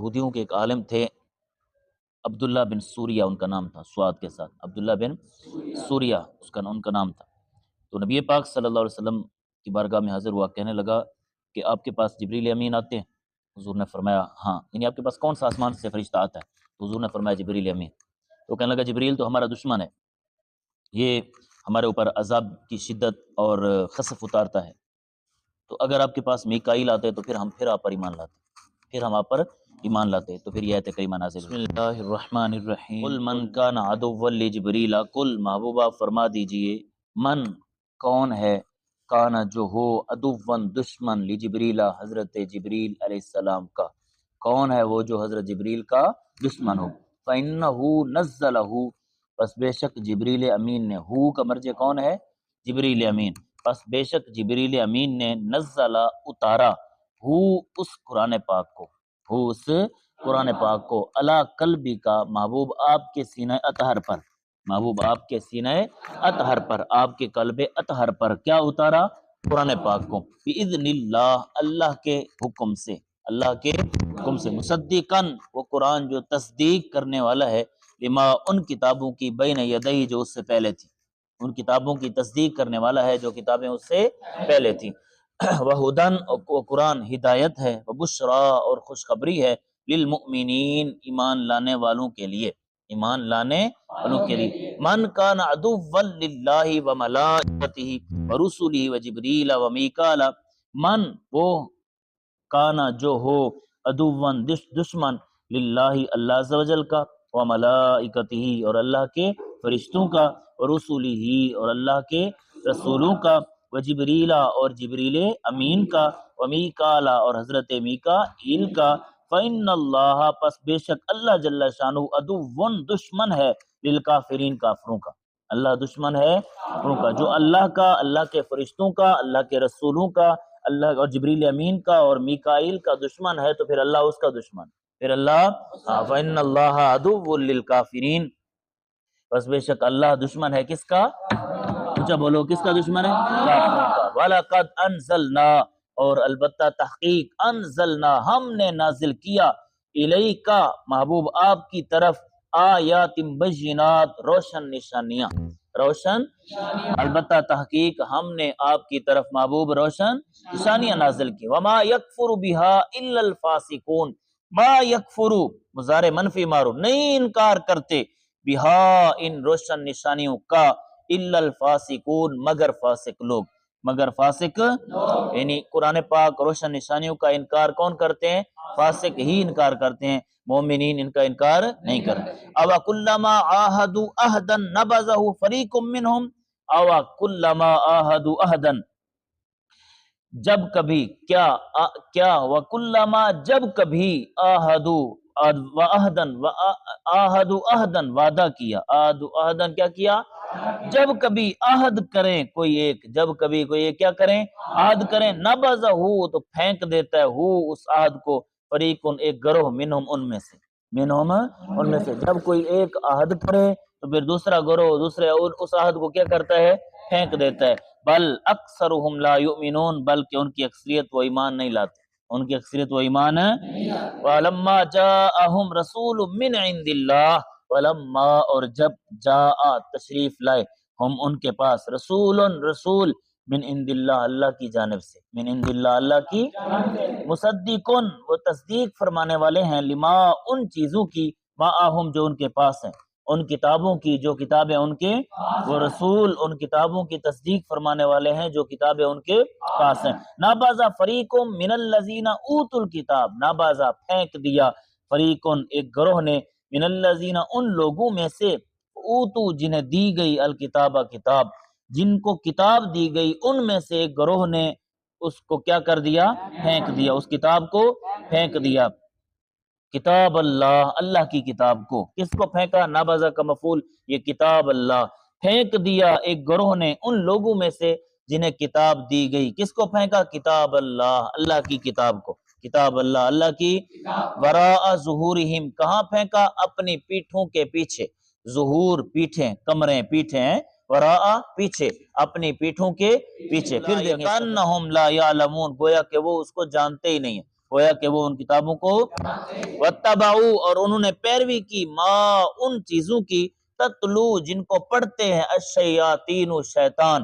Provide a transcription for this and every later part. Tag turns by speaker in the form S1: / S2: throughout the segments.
S1: یہودیوں کے ایک عالم تھے، عبداللہ بن سوریہ ان کا نام تھا، سواد کے ساتھ، عبداللہ بن سوریہ ان کا نام تھا۔ تو نبی پاک صلی اللہ علیہ وسلم کی بارگاہ میں حاضر ہوا، کہنے لگا کہ آپ کے پاس جبریل امین آتے ہیں؟ حضور نے فرمایا ہاں، یعنی آپ کے پاس کون سا آسمان سے فرشتہ آتا ہے؟ تو حضور نے فرمایا جبریل امین۔ تو کہنے لگا جبریل تو ہمارا دشمن ہے، یہ ہمارے اوپر عذاب کی شدت اور خسف اتارتا ہے، تو اگر آپ کے پاس میکائیل آتے تو پھر آپ پر ایمان لاتے، تو پھر یہ آیت کریمہ نازل ہوئی۔ بسم اللہ الرحمن الرحیم۔ قل من کان عدوا لجبریل، قل محبوبہ فرما دیجئے، من کون ہے، کانا جو ہو، عدوا دشمن، لجبریل حضرت جبریل علیہ السلام کا، کون ہے وہ جو حضرت جبریل کا دشمن ہو؟ فَإِنَّهُ نَزَّلَهُ، پس بے شک جبریل امین نے، ہو کا مرجع کون ہے؟ جبریل امین، پس بے شک جبریل امین نے، نزل اتارا، ہو اس قرآن پاک کو، علی قلبی کا، محبوب آپ کے سینہ اطہر پر، آپ کے قلب اطہر پر کیا اتارا؟ قرآن پاک کو، بِإِذْنِ اللہ، اللہ کے حکم سے، مصدقاً، وہ قرآن جو تصدیق کرنے والا ہے، لما ان کتابوں کی، بین یدیہ جو اس سے پہلے تھی، ان کتابوں کی تصدیق کرنے والا ہے جو کتابیں اس سے پہلے تھیں، وہدن، وہ قرآن ہدایت ہے، وبشرا، اور خوشخبری ہے، للمؤمنین، ایمان لانے والوں کے لیے، من کان عدوا للہ وملائکتہ ورسلہ وجبریل ومیکال، من وہ، کانا جو ہو، عدوا دشمن، للہ اللہ عز و جل کا، وملائکتہ اور اللہ کے فرشتوں کا، ورسلہ اور اللہ کے رسولوں کا، وجبریل اور جبریل امین کا، ومیکال اور حضرت میکائیل کا، فإن اللہ، پس بے شک اللہ جل شانہ، عدو دشمن ہے، للکافرین کافروں کا، اللہ دشمن ہے کافروں کا، جو اللہ کا، اللہ کے فرشتوں کا، اللہ کے رسولوں کا، اللہ اور جبریل امین کا اور میکائیل کا دشمن ہے، تو پھر اللہ اس کا دشمن، فإن اللہ عدو للکافرین، بس بے شک اللہ دشمن ہے کس کا؟ اونچا بولو، کس کا دشمن ہے؟ کافروں کا۔ وَلَقَدْ أَنزَلْنَا، اور البتہ تحقیق، انزلنا، ہم نے نازل کیا، الیک، محبوب آپ کی طرف، آیات بینات، روشن نشانیاں، البتہ تحقیق ہم نے آپ کی طرف محبوب روشن نشانیاں نازل کی، وما یکفر بها الا الفاسقون، ما یکفر، مضارع منفی مارو، نہیں انکار کرتے، بہا، ان روشن نشانیوں کا، الا الفاسقون، مگر فاسق یعنی قرآن پاک روشن نشانیوں کا انکار کون کرتے ہیں؟ فاسق ہی انکار کرتے ہیں، مومنین ان کا انکار نہیں کرتے۔ او کلما عاہدوا عہدا نبذہ فریق منہم، او کلما عاہدوا عہدا، جب کبھی، کیا وکلما، جب کبھی، عہدن وعدہ کیا، عہدن کیا کیا، جب کبھی عہد کریں کوئی ایک، جب کبھی کوئی ایک کیا کریں، عہد کریں، نبذہ، تو پھینک دیتا ہے، اس عہد کو، فریقن، ایک گروہ، منہم، ان میں سے، جب کوئی ایک عہد کرے تو پھر دوسرا گروہ دوسرے اس عہد کو کیا کرتا ہے؟ پھینک دیتا ہے۔ بل اکثرهم لا یؤمنون، بلکہ ان کی اکثریت وہ ایمان نہیں لاتے، وَلَمَّا جَاءَهُمْ رَسُولٌ مِّنْ عِنْدِ اللَّهِ، وَلَمَّا، اور جب، جاء تشریف لائے، ہم ان کے پاس، رسول، من عند اللہ، اللہ کی جانب سے، من عند اللہ، اللہ کی، مصدقن، وہ تصدیق فرمانے والے ہیں، لما، ان چیزوں کی، معاہم، جو ان کے پاس ہیں، ان کتابوں کی جو کتابیں ان کے، وہ رسول ان کتابوں کی تصدیق فرمانے والے ہیں جو کتابیں ان کے پاس ہیں۔ نابازا فریقم من الذین اوتوا الکتاب، نابازا پھینک دیا، فریقن، ایک گروہ نے، من الذین، ان لوگوں میں سے، اوتو، جنہیں دی گئی، الکتاب، کتاب، جن کو کتاب دی گئی، ان میں سے ایک گروہ نے اس کو کیا کر دیا؟ پھینک دیا، اس کتاب کو پھینک دیا، کتاب اللہ، اللہ کی کتاب کو، کس کو پھینکا؟ نابذہ کا مفعول، یہ کتاب اللہ، پھینک دیا ایک گروہ نے ان لوگوں میں سے جنہیں کتاب دی گئی، کس کو پھینکا؟ کتاب اللہ، اللہ کی کتاب کو، کتاب اللہ، اللہ کی، وراء ظہورہم، کہاں پھینکا؟ اپنی پیٹھوں کے پیچھے، ظہور، پیٹھیں، کمریں، پیٹھیں ہیں، وراء، پیچھے، اپنی پیٹھوں کے پیچھے، پھر دیکھیں، کأنہم لا یعلمون، گویا کہ وہ اس کو جانتے ہی نہیں ہیں، گویا کہ وہ ان کتابوں کو واتبعوا اور انہوں نے پیروی کی ما ان چیزوں کی تتلو جن کو پڑھتے ہیں الشیاطین شیطان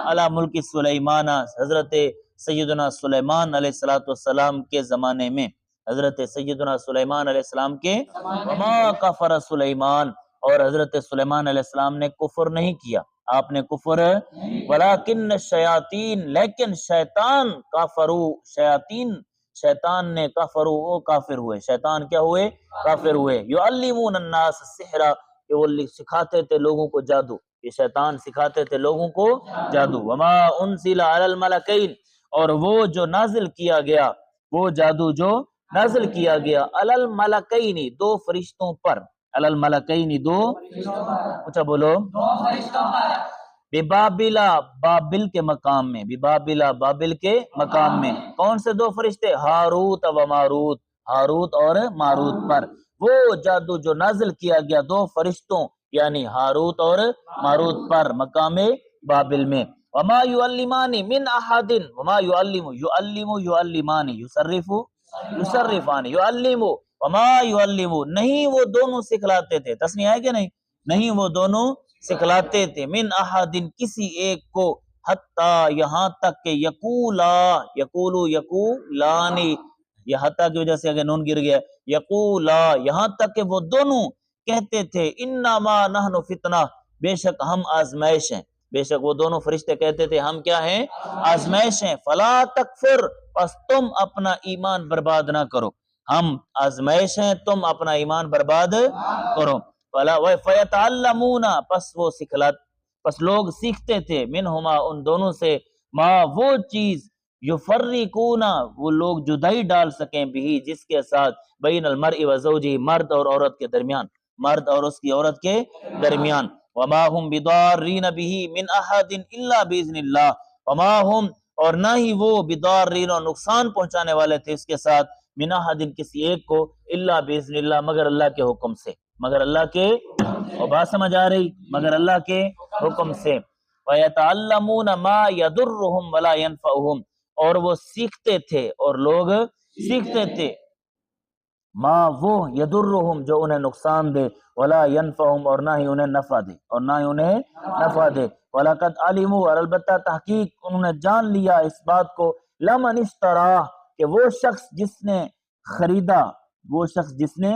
S1: علی ملک سلیمان حضرت سیدنا سلیمان علیہ السلام کے زمانے میں، حضرت سیدنا سلیمان علیہ السلام کے وما کفر سلیمان اور حضرت سلیمان علیہ السلام نے کفر نہیں کیا، آپ نے کفر ولیکن الشیاطین لیکن شیطان شیطان نے کفروا وہ کافر ہوئے، شیطان کیا ہوئے؟ کافر ہوئے، یعلمون الناس السحر کہ وہ سکھاتے تھے لوگوں کو جادو، یہ شیطان سکھاتے تھے لوگوں کو جادو، وما انزل علی الملکین اور وہ جو نازل کیا گیا، وہ جادو جو نازل کیا گیا علی الملکین دو فرشتوں پر، علی الملکین دو اچھا بولو ببابلا بابل کے مقام میں، ببابلا بابل کے مقام میں، کون سے دو فرشتے؟ ہاروت و ماروت، ہاروت اور ماروت پر وہ جادو جو نازل کیا گیا دو فرشتوں یعنی ہاروت اور ماروت پر مقام بابل میں، وما یعلمان من احد وما یعلمان یصرفان یعلم وما یعلم نہیں وہ دونوں سکھلاتے تھے، تسنیہ ہے کہ نہیں وہ دونوں سکھلاتے تھے من احدن کسی ایک کو حتی یہاں تک کہ یقولانی یہ حتی کی وجہ سے اگر نون گر گیا یقولا یہاں تک کہ وہ دونوں کہتے تھے انما نحن فتنہ بے شک ہم آزمائش ہیں، بے شک وہ دونوں فرشتے کہتے تھے ہم کیا ہیں؟ آزمائش ہیں، فلا تکفر پس تم اپنا ایمان برباد نہ کرو، ہم آزمائش ہیں تم اپنا ایمان برباد کرو، فیتعلمون پس لوگ سیکھتے تھے منہما ان دونوں سے ما وہ چیز یفرقون وہ لوگ جدائی ڈال سکیں بھی جس کے ساتھ بین المرء و زوجہ مرد اور عورت کے درمیان، مرد اور اس کی عورت کے درمیان، وما هم بضارین به من احد الا باذن اللہ وما هم اور نہ ہی وہ بضارین اور نقصان پہنچانے والے تھے اس کے ساتھ من احد کسی ایک کو الا باذن اللہ مگر اللہ کے حکم سے، مگر اللہ کے اور بات سمجھ آ رہی مگر اللہ کے حکم سے، وَيَتَعَلَّمُونَ مَا يَضُرُّهُمْ وَلَا يَنْفَعُهُمْ اور وہ سیکھتے تھے اور لوگ سیکھتے تھے ما وہ یضرهم جو انہیں نقصان دے ولا ينفعهم اور نہ ہی انہیں نفع دے اور نہ ہی انہیں نفع دے، وَلَقَدْ عَلِمُوا اور البتہ تحقیق انہوں نے جان لیا اس بات کو لمن اشترا کہ وہ شخص جس نے خریدا، وہ شخص جس نے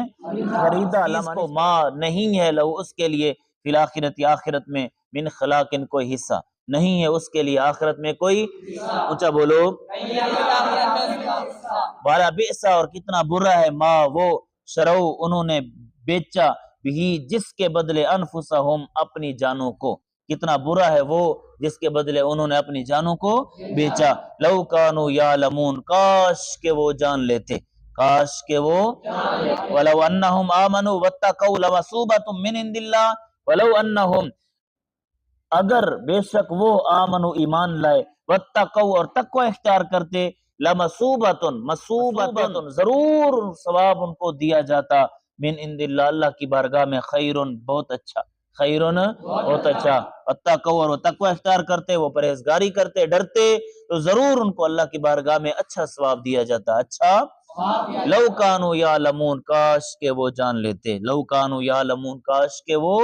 S1: خریدا اس کو ما نہیں ہے لہو اس کے لیے فی الآخرت آخرت میں من خلاق کوئی حصہ نہیں ہے اس کے لیے آخرت میں کوئی اونچا بولو والا بئسا اور کتنا برا ہے ما وہ شرو انہوں نے بیچا بھی جس کے بدلے انفسہم اپنی جانوں کو، کتنا برا ہے وہ جس کے بدلے انہوں نے اپنی جانوں کو بیچا، لو کانوا یعلمون کاش کہ وہ جان لیتے، کاش کہ وہ ولو انہم آمنوا واتقوا لمثوبۃ من عند اللہ ولو انہم اگر بے شک وہ آمنوا ایمان لائے واتقوا اور تقوی اختیار کرتے لمثوبۃ ضرور ثواب ان کو دیا جاتا من عند اللہ اللہ کی بارگاہ میں خیرن بہت اچھا، خیرن بہت اچھا، واتقوا اور وہ تقوی اختیار کرتے وہ پرہیزگاری کرتے ڈرتے تو ضرور ان کو اللہ کی بارگاہ میں اچھا ثواب دیا جاتا، اچھا لو کانوا یعلمون کاش کہ وہ جان لیتے، لو کانوا یعلمون کاش کہ وہ